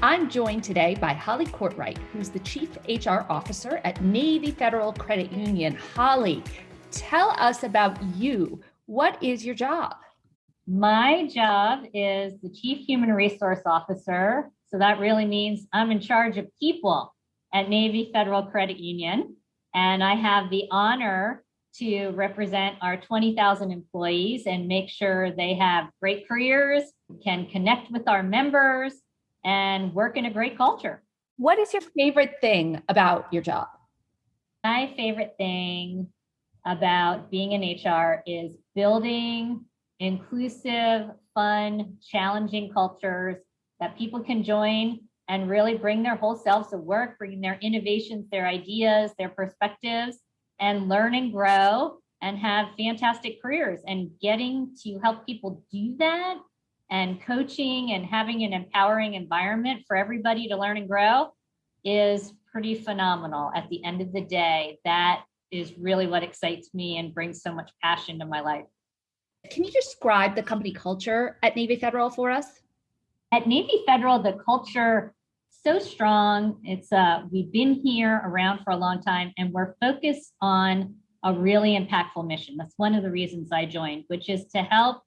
I'm joined today by Holly Kortright, who's the Chief HR Officer at Navy Federal Credit Union. Holly, tell us about you. What is your job? My job is the Chief Human Resource Officer. So that really means I'm in charge of people at Navy Federal Credit Union. And I have the honor to represent our 20,000 employees and make sure they have great careers, can connect with our members, and work in a great culture. What is your favorite thing about your job? My favorite thing about being in HR is building inclusive, fun, challenging cultures that people can join and really bring their whole selves to work, bringing their innovations, their ideas, their perspectives, and learn and grow and have fantastic careers. And getting to help people do that and coaching and having an empowering environment for everybody to learn and grow is pretty phenomenal. At the end of the day, that is really what excites me and brings so much passion to my life. Can you describe the company culture at Navy Federal for us? At Navy Federal, the culture so strong. We've been here around for a long time, and we're focused on a really impactful mission. That's one of the reasons I joined, which is to help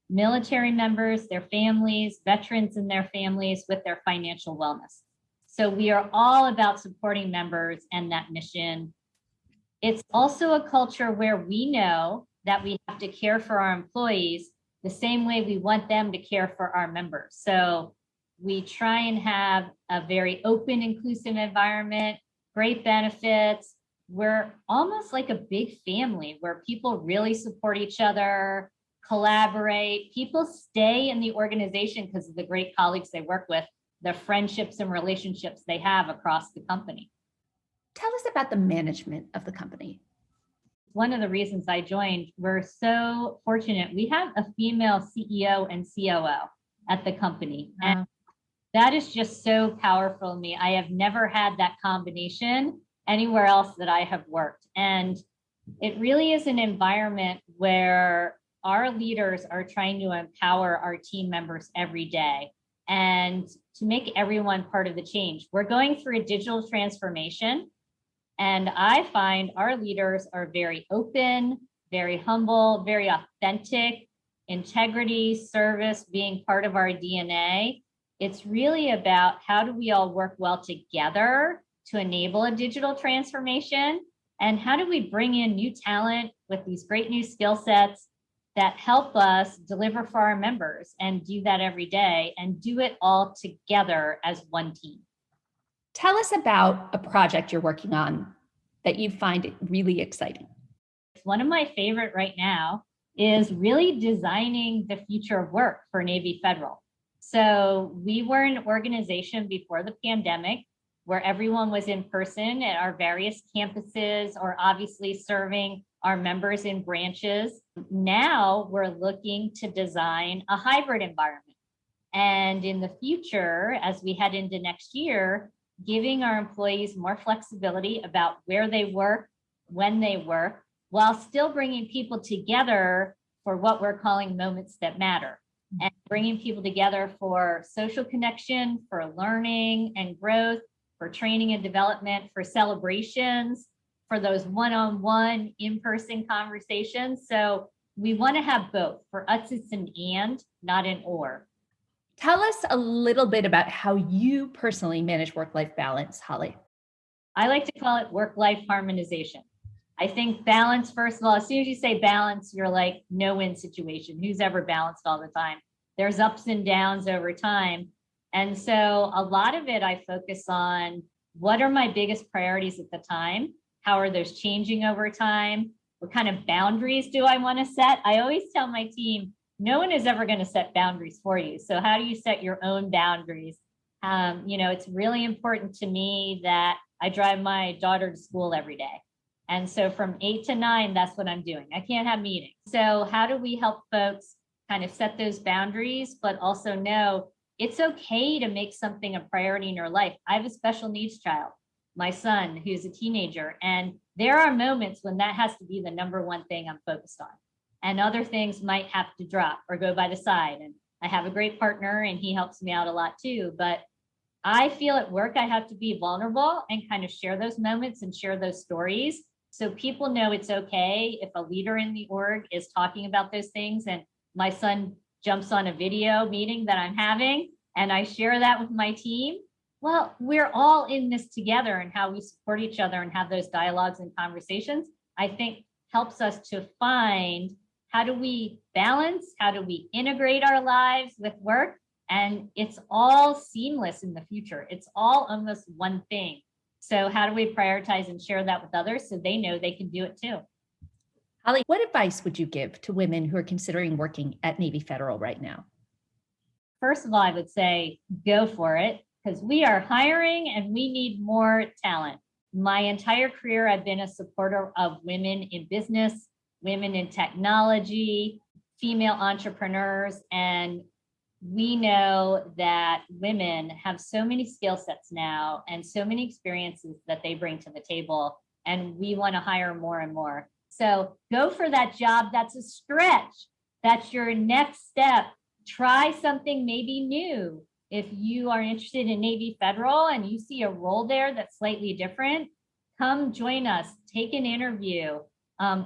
military members, their families, veterans and their families with their financial wellness. So we are all about supporting members and that mission. It's also a culture where we know that we have to care for our employees the same way we want them to care for our members. So we try and have a very open, inclusive environment, great benefits. We're almost like a big family where people really support each other, collaborate. People stay in the organization because of the great colleagues they work with, the friendships and relationships they have across the company. Tell us about the management of the company. One of the reasons I joined, we're so fortunate. We have a female CEO and COO at the company. And that is just so powerful to me. I have never had that combination anywhere else that I have worked. And it really is an environment where our leaders are trying to empower our team members every day and to make everyone part of the change. We're going through a digital transformation. And I find our leaders are very open, very humble, very authentic, integrity, service being part of our DNA. It's really about how do we all work well together to enable a digital transformation? And how do we bring in new talent with these great new skill sets that help us deliver for our members and do that every day and do it all together as one team? Tell us about a project you're working on that you find really exciting. One of my favorite right now is really designing the future of work for Navy Federal. So we were an organization before the pandemic where everyone was in person at our various campuses or obviously serving our members in branches. Now we're looking to design a hybrid environment. And in the future, as we head into next year, giving our employees more flexibility about where they work, when they work, while still bringing people together for what we're calling moments that matter, and bringing people together for social connection, for learning and growth, for training and development, for celebrations, for those one-on-one in-person conversations. So we want to have both. For us, it's an and, not an or. Tell us a little bit about how you personally manage work-life balance, Holly. I like to call it work-life harmonization. I think balance, first of all, as soon as you say balance, you're like no-win situation. Who's ever balanced all the time? There's ups and downs over time. And so a lot of it, I focus on what are my biggest priorities at the time? How are those changing over time? What kind of boundaries do I want to set? I always tell my team, no one is ever going to set boundaries for you. So how do you set your own boundaries? It's really important to me that I drive my daughter to school every day. And so from 8 to 9, that's what I'm doing. I can't have meetings. So how do we help folks kind of set those boundaries, but also know it's okay to make something a priority in your life? I have a special needs child, my son, who's a teenager, and there are moments when that has to be the number one thing I'm focused on. And other things might have to drop or go by the side. And I have a great partner and he helps me out a lot too. But I feel at work, I have to be vulnerable and kind of share those moments and share those stories. So people know it's okay if a leader in the org is talking about those things and my son jumps on a video meeting that I'm having and I share that with my team. Well, we're all in this together, and how we support each other and have those dialogues and conversations, I think helps us to find how do we balance, how do we integrate our lives with work? And it's all seamless in the future. It's all almost one thing. So how do we prioritize and share that with others so they know they can do it too? Holly, what advice would you give to women who are considering working at Navy Federal right now? First of all, I would say go for it, because we are hiring and we need more talent. My entire career, I've been a supporter of women in business, women in technology, female entrepreneurs, and we know that women have so many skill sets now and so many experiences that they bring to the table, and we want to hire more and more. So go for that job. That's a stretch. That's your next step. Try something maybe new. If you are interested in Navy Federal and you see a role there that's slightly different, come join us, take an interview,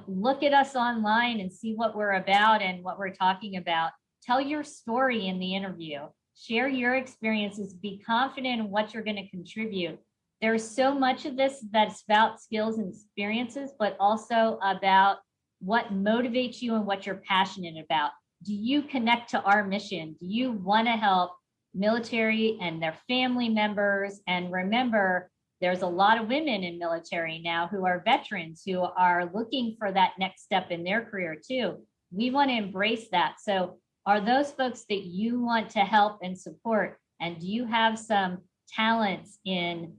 look at us online and see what we're about and what we're talking about. Tell your story in the interview, share your experiences, be confident in what you're going to contribute. There's so much of this that's about skills and experiences, but also about what motivates you and what you're passionate about. Do you connect to our mission? Do you want to help military and their family members? And remember, there's a lot of women in military now who are veterans who are looking for that next step in their career too. We want to embrace that. So are those folks that you want to help and support? And do you have some talents in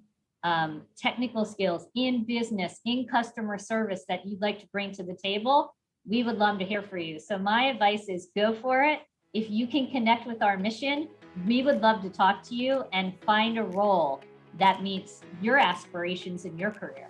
technical skills, in business, in customer service that you'd like to bring to the table? We would love to hear from you. So my advice is go for it. If you can connect with our mission, we would love to talk to you and find a role that meets your aspirations in your career.